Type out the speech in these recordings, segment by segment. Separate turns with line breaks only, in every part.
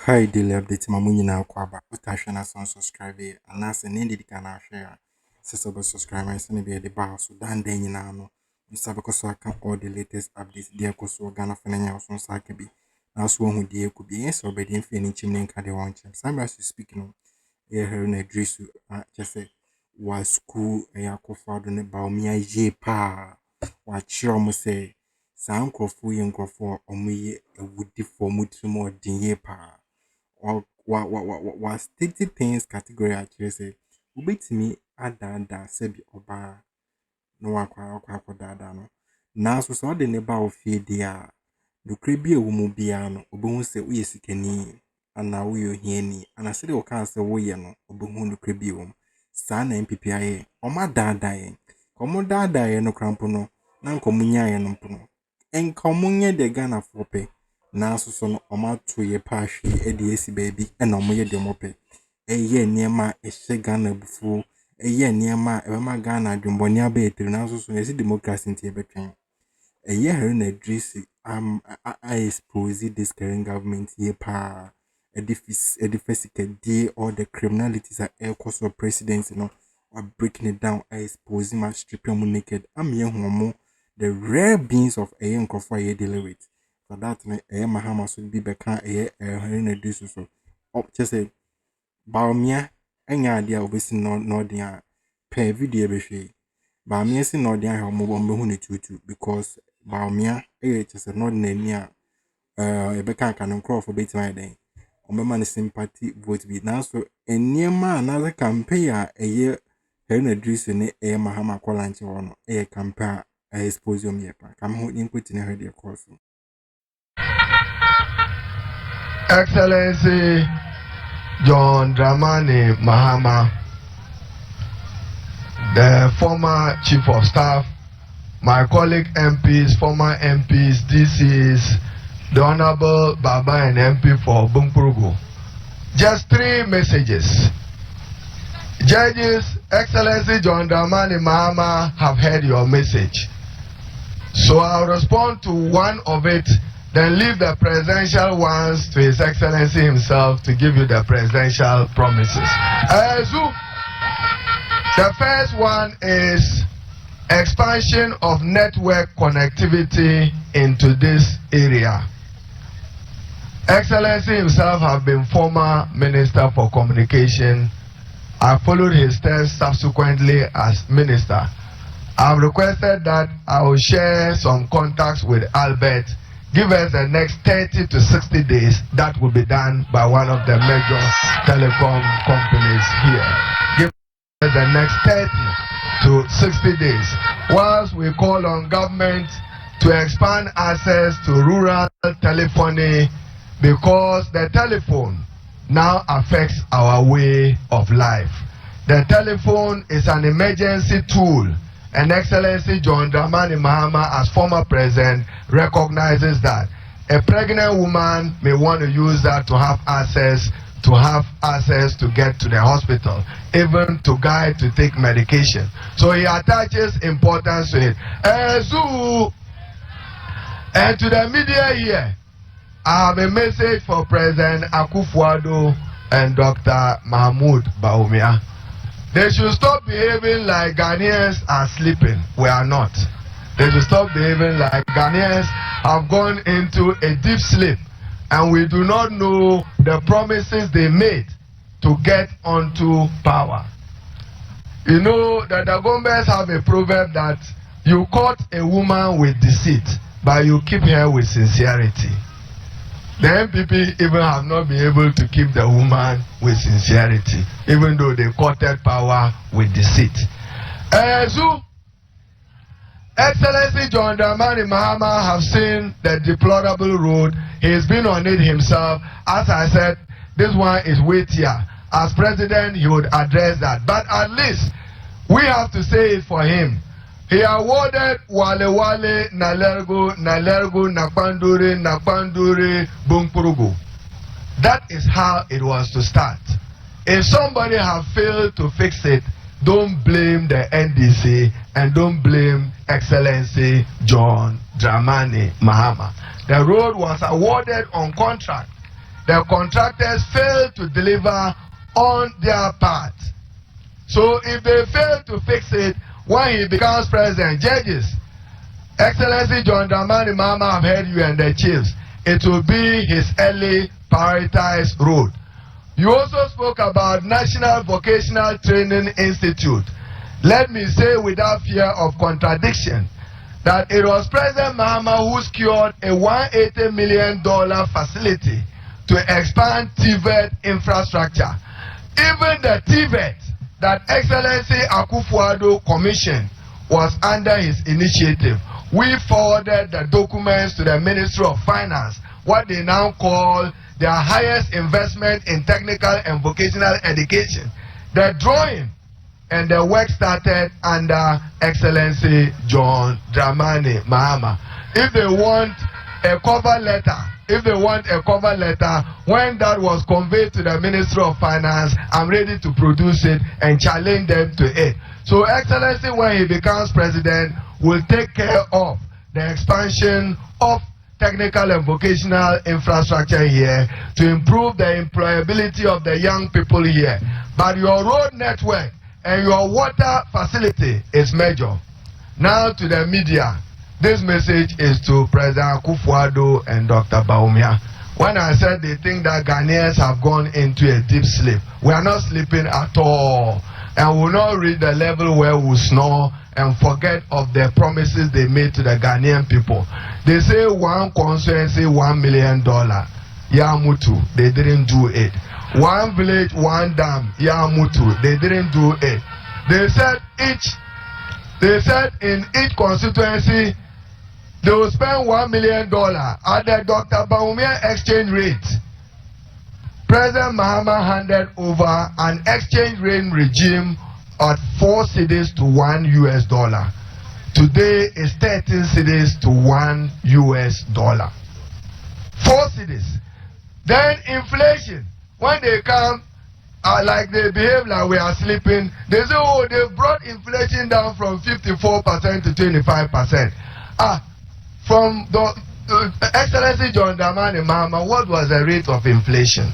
Hi, daily update. Mamunyi na kwaba. Utasha na son subscribe. Anase nindi kana share. Sisa be subscribe. I send be the bar so dan den na no. Misa be so aka all the latest updates. Dia ko so Ghana fenanya so saka bi. Na so hu die ku bi. Yes, obedi mfe ni chimne nka de wan chem. Samra to speak no. E Haruna Drisu just was school ya ko fado ne Bawumia ye pa. Wa chiro mo say saa nkrofo ye nkrofo omuye ewudi for mutumo din ye pa. Wa state things category actually say ubetimi adada sebi oba no wakwa dada no na so de ne ba ofie dia nokre bi ewumu bia no obehu se uye sikani ana uye ohiani ana se de o kan se wo ye no obehu nokre bi ewum sa na NPP aye oma dada ye komo dada ye no krampo no na nkomunya ye no mpo no enkomunye de Ghana fope na so no omato ye pahwe e de esi baabi e na omoye de mope eye niema ehye Ghana bufu eye niema e ma Ghana adwumboni aba etiri na so esi democracy ntie betwen eye Haruna Idrisi I expose this current government ye pa edifisika die all the criminalities that air cost of presidents, you know, are breaking it down. I expose my stripping them naked. I'm here homo the rare beings of a young coffee ye deal with. For that Mahama should be back a Haruna Idrisi so up just say Bawumia any idea of this no dia per video be Bawumia si no dia homo bombe huni tutu because Bawumia just not near a beka can crawl for bait my day. Omema sympathy vote be now so eniema another campaign a year Haruna Idrisi ne Mahama kwalanche wono campaign expose yom yepa kam ho input in her course.
Excellency John Dramani Mahama, the former Chief of Staff, my colleague MPs, former MPs, this is the Honorable Baba and MP for Bumpurugu. Just 3 messages. Judges, Excellency John Dramani Mahama have heard your message. So I'll respond to one of it, then leave the presidential ones to His Excellency himself to give you the presidential promises. The first one is expansion of network connectivity into this area. Excellency himself have been former Minister for Communication. I followed his steps subsequently as Minister. I've requested that I will share some contacts with Albert. Give us the next 30 to 60 days. That will be done by one of the major telecom companies here. Give us the next 30 to 60 days. Whilst we call on government to expand access to rural telephony because the telephone now affects our way of life. The telephone is an emergency tool, and Excellency John Dramani Mahama, as former president, recognizes that a pregnant woman may want to use that to have access to get to the hospital, even to guide to take medication. So he attaches importance to it. And to the media here, I have a message for President Akufo-Addo and Dr. Mahmoud Bawumia. They should stop behaving like Ghanaians are sleeping. We are not. They should stop behaving like Ghanaians have gone into a deep sleep and we do not know the promises they made to get onto power. You know that the Gombes have a proverb that you caught a woman with deceit, but you keep her with sincerity. The NPP even have not been able to keep the woman with sincerity, even though they courted power with deceit. Excellency John Dramani Mahama have seen the deplorable road. He's been on it himself. As I said, this one is weightier. As president, he would address that. But at least we have to say it for him. He awarded Wale Nalergo Nakpandure Bumpurugu. That is how it was to start. If somebody have failed to fix it, don't blame the NDC and don't blame Excellency John Dramani Mahama. The road was awarded on contract. the contractors failed to deliver on their part. So if they fail to fix it when he becomes president, judges, Excellency John Dramani Mahama, have heard you and the chiefs. It will be his early prioritized road. You also spoke about National Vocational Training Institute. Let me say without fear of contradiction that it was President Mahama who secured a $180 million facility to expand TVET infrastructure. Even the TVET that Excellency Akufo-Addo commissioned was under his initiative. We forwarded the documents to the Ministry of Finance, what they now call their highest investment in technical and vocational education. The drawing and the work started under Excellency John Dramani Mahama. If they want a cover letter, when that was conveyed to the Ministry of Finance, I'm ready to produce it and challenge them to it. So Excellency, when he becomes president, will take care of the expansion of technical and vocational infrastructure here to improve the employability of the young people here. But your road network and your water facility is major. Now to the media, this message is to President Akufo-Addo and Dr. Bawumia. When I said they think that Ghanaians have gone into a deep sleep, we are not sleeping at all. And we will not reach the level where we snore and forget of the promises they made to the Ghanaian people. They say one constituency, $1 million. Yamutu, they didn't do it. One village, one dam. Yamutu, they didn't do it. They said in each constituency they will spend $1 million at the Dr. Bawumia exchange rate. President Mahama handed over an exchange rate regime at 4 cedis to $1. Today is 13 cedis to $1. 4 cedis. Then inflation. When they come, like they behave like we are sleeping, they say, oh, they've brought inflation down from 54% to 25%. From the Excellency John Dramani Mahama, what was the rate of inflation?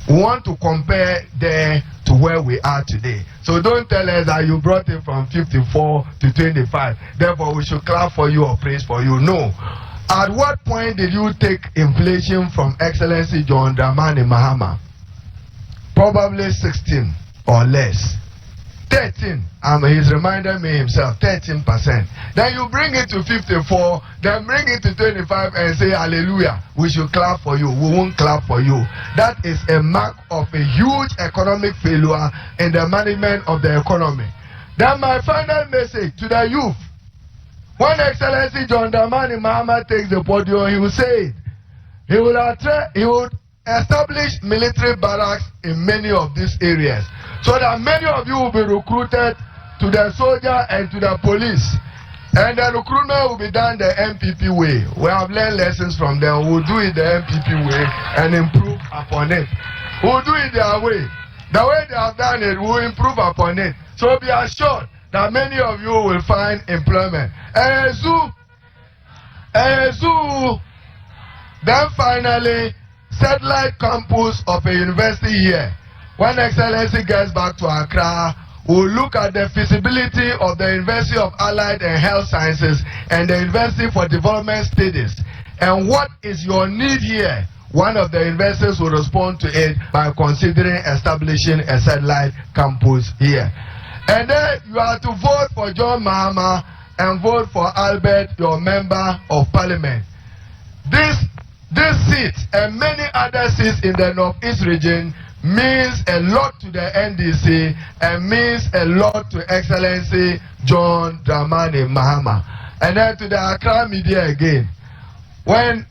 We want to compare there to where we are today. So don't tell us that you brought it from 54 to 25. Therefore, we should clap for you or praise for you. No. At what point did you take inflation from Excellency John Dramani Mahama? Probably 16 or less. 13. He's reminded me himself, 13%. Then you bring it to 54, then bring it to 25 and say, hallelujah, we should clap for you. We won't clap for you. That is a mark of a huge economic failure in the management of the economy. Then my final message to the youth. When Excellency John Dramani Mahama takes the podium, he will say it. He will establish military barracks in many of these areas, so that many of you will be recruited to the soldier and to the police. And the recruitment will be done the NPP way. We have learned lessons from them. We'll do it the NPP way and improve upon it. We'll do it their way. The way they have done it, we'll improve upon it. So be assured that many of you will find employment. And then finally, satellite campus of a university here. When Excellency gets back to Accra, we'll look at the feasibility of the University of Allied and Health Sciences and the University for Development Studies. And what is your need here? One of the investors will respond to it by considering establishing a satellite campus here. And then you are to vote for John Mahama and vote for Albert, your member of parliament. This seat and many other seats in the Northeast region means a lot to the NDC and means a lot to Excellency John Dramani Mahama. And then to the Accra media again. When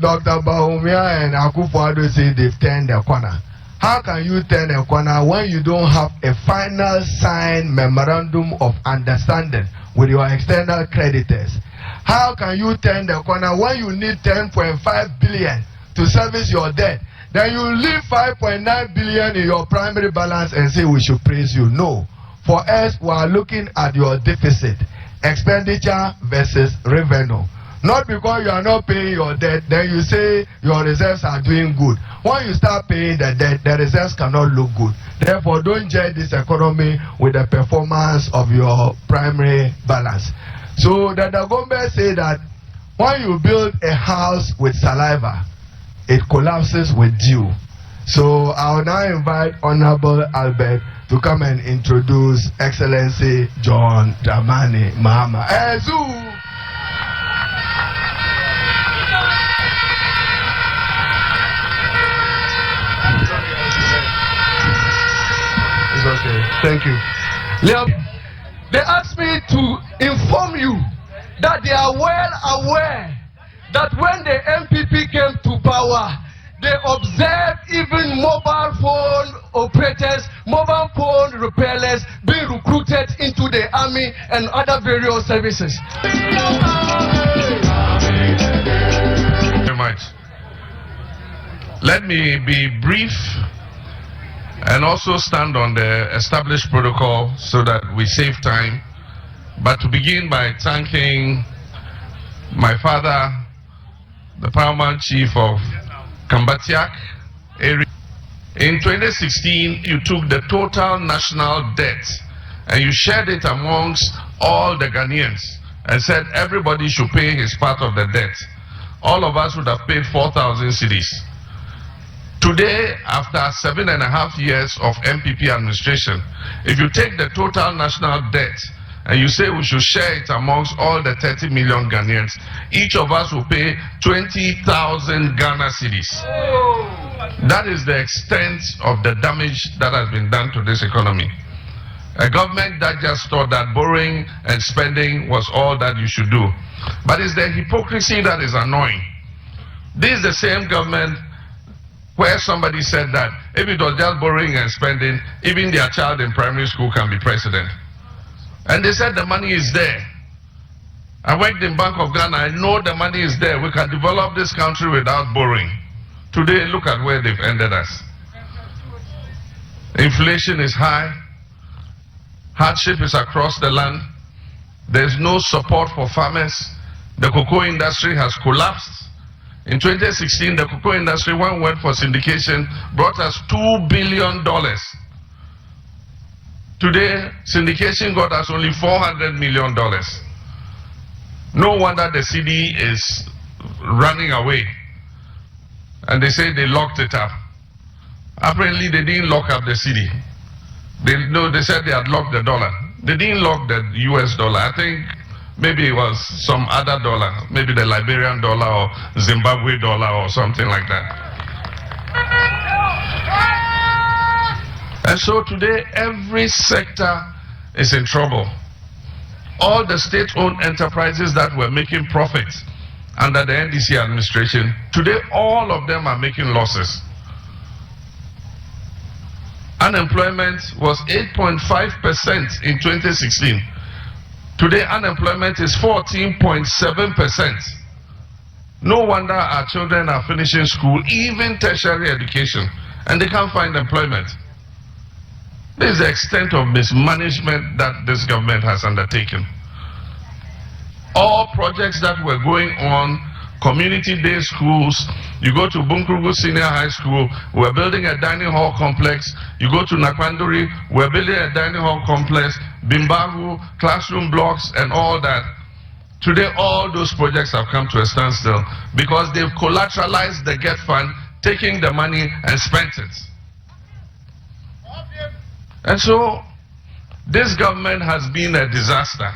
Dr. Bawumia and Akufo-Addo say they've turned the corner, how can you turn a corner when you don't have a final signed memorandum of understanding with your external creditors? How can you turn the corner when you need 10.5 billion to service your debt? Then you leave 5.9 billion in your primary balance and say we should praise you. No. For us, we are looking at your deficit, expenditure versus revenue. Not because you are not paying your debt, then you say your reserves are doing good. When you start paying the debt, the reserves cannot look good. Therefore, don't judge this economy with the performance of your primary balance. So the Dagombe say that when you build a house with saliva, it collapses with dew. So I will now invite Honorable Albert to come and introduce Excellency John Dramani Mahama. It's okay. Thank you. They asked me to inform you that they are well aware that when the NPP came to power, they observed even mobile phone operators, mobile phone repairers being recruited into the army and other various services.
Very much. Let me be brief and also stand on the established protocol so that we save time. But to begin by thanking my father, the paramount chief of Kambatiak area. In 2016, you took the total national debt and you shared it amongst all the Ghanaians and said everybody should pay his part of the debt. All of us would have paid 4,000 cedis. Today, after 7.5 years of NPP administration, if you take the total national debt and you say we should share it amongst all the 30 million Ghanaians, each of us will pay 20,000 Ghana cedis. That is the extent of the damage that has been done to this economy. A government that just thought that borrowing and spending was all that you should do. But it's the hypocrisy that is annoying. This is the same government where somebody said that if it was just borrowing and spending, even their child in primary school can be president. And they said the money is there. I worked in Bank of Ghana, I know the money is there. We can develop this country without borrowing. Today, look at where they've ended us. Inflation is high. Hardship is across the land. There's no support for farmers. The cocoa industry has collapsed. In 2016, the cocoa industry, when went for syndication, brought us $2 billion. Today, syndication got us only $400 million. No wonder the CD is running away. And they say they locked it up. Apparently, they didn't lock up the CD. They said they had locked the dollar. They didn't lock the US dollar. I think maybe it was some other dollar, maybe the Liberian dollar or Zimbabwe dollar or something like that. And so today, every sector is in trouble. All the state-owned enterprises that were making profits under the NDC administration, today all of them are making losses. Unemployment was 8.5% in 2016. Today, unemployment is 14.7%. No wonder our children are finishing school, even tertiary education, and they can't find employment. This is the extent of mismanagement that this government has undertaken. All projects that were going on, community day schools, you go to Bunkrugu Senior High School, we're building a dining hall complex. You go to Nakwanduri, we're building a dining hall complex, Bimbahu, classroom blocks, and all that. Today, all those projects have come to a standstill because they've collateralized the GET fund, taking the money and spent it. And so, this government has been a disaster.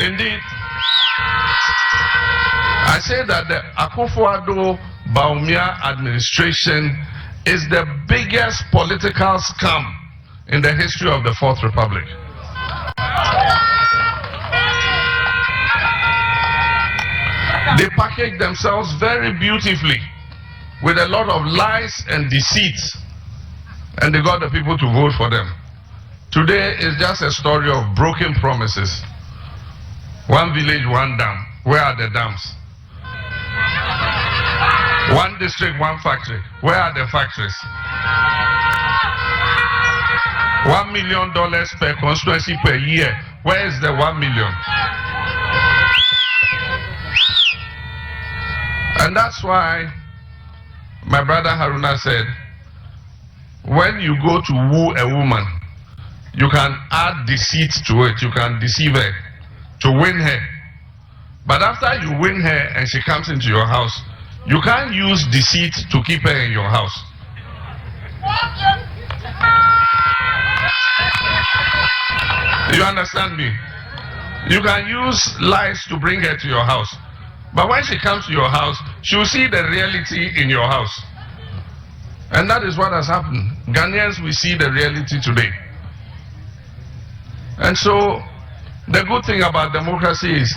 Indeed, I say that the Akufo-Addo Bawumia administration is the biggest political scam in the history of the Fourth Republic. They package themselves very beautifully with a lot of lies and deceits, and they got the people to vote for them. Today is just a story of broken promises. One village, one dam. Where are the dams? One district, one factory. Where are the factories? $1 million per constituency per year. Where is the 1 million? And that's why my brother Haruna said, when you go to woo a woman, you can add deceit to it. You can deceive her to win her. But after you win her and she comes into your house, you can't use deceit to keep her in your house. You understand me? You can use lies to bring her to your house. But when she comes to your house, she'll see the reality in your house. And that is what has happened. Ghanaians, we see the reality today. And so, the good thing about democracy is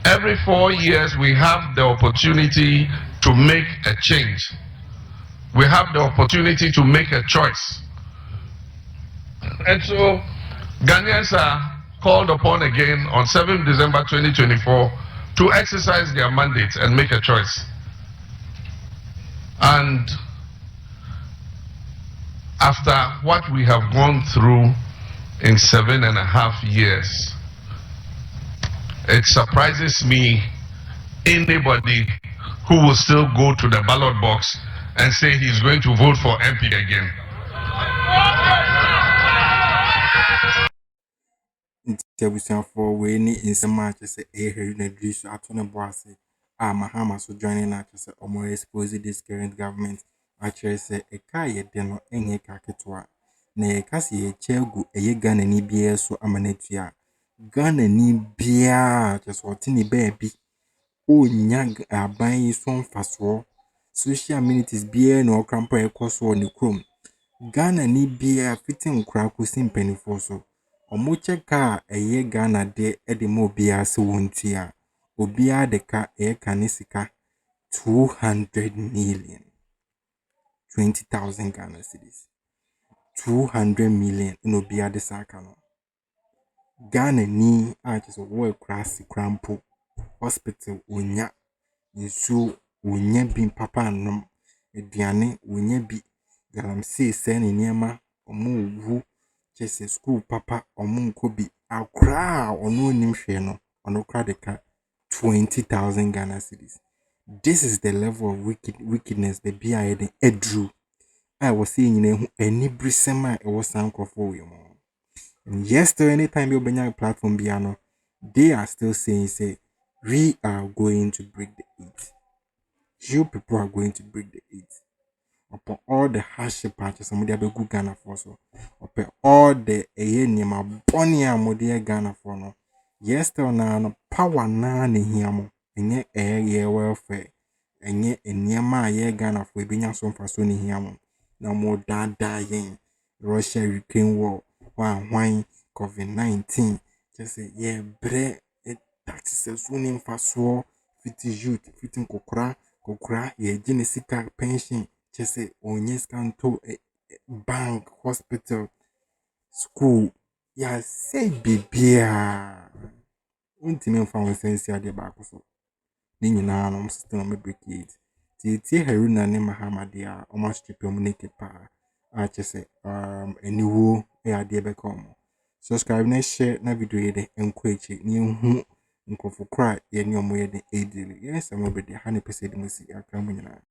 every 4 years we have the opportunity to make a change. We have the opportunity to make a choice. And so, Ghanaians are called upon again on 7th December 2024 to exercise their mandate and make a choice. And after what we have gone through in 7.5 years, it surprises me anybody who will still go to the ballot box and say he's going to vote for MP again.
For winning in some matches, Haruna Drisu Atone Boase, Mahama so joining us or more expose this current government. Actually, say a kaya deno enye kaketwa. Ne kasi ye chegu eye Ghana ni biye so amanetia. Ghana ni biya just watini baby. O nyag abayi son faswo. Social amenities biye no krampo e koso ni krom. Ghana ni biya fitting krako simpenifo so. Omoche ka eye Ghana de edimo biya se wontia. Obiya de ka eye kanisika 200 million. 20,000 Ghana cedis. 200 million in Obia de Sakano. Ghana ni just a world class crampo hospital unya nsu unya bin papa nom ediane unya bi galamsey sene niema omu wu chese school papa omu nkobi akra onu nim hwe no ono kra de ka 20,000 Ghana cedis. This is the level of wickedness the BIA de edru. I was seeing any brisema it was uncle for you. And yesterday, anytime you bring a platform piano, they are still saying, say, we are going to break the 8. You people are going to break the 8. Upon all the hardship patches, somebody have a good Ghana for so. Upon all the Ayenima Bonia Modia Ghana for no. Yesterday, no power na ni hiamo, and yet air welfare, and yet a near my year Ghana for being some for Sony hiamo. No more dying. Russia Ukraine war. Why COVID-19. Just say, yeah, bre it taxes soon in fast war. Fitting youth, fitting kokra, yeah, genesika pension. Just say, on yes, can to bank, hospital, school. Yeah, say, bibia. Untimate found sense at the back so. Nini na no system on me break it. Tie Haruna ne Mahama dia almost chip naked pa say eniwo e ade be come. Subscribe na share na video ye de enkwechi ni hu nkofo kra ye ni omo ye de edili. Yes, I'm be de 100% musi Akroma nyina.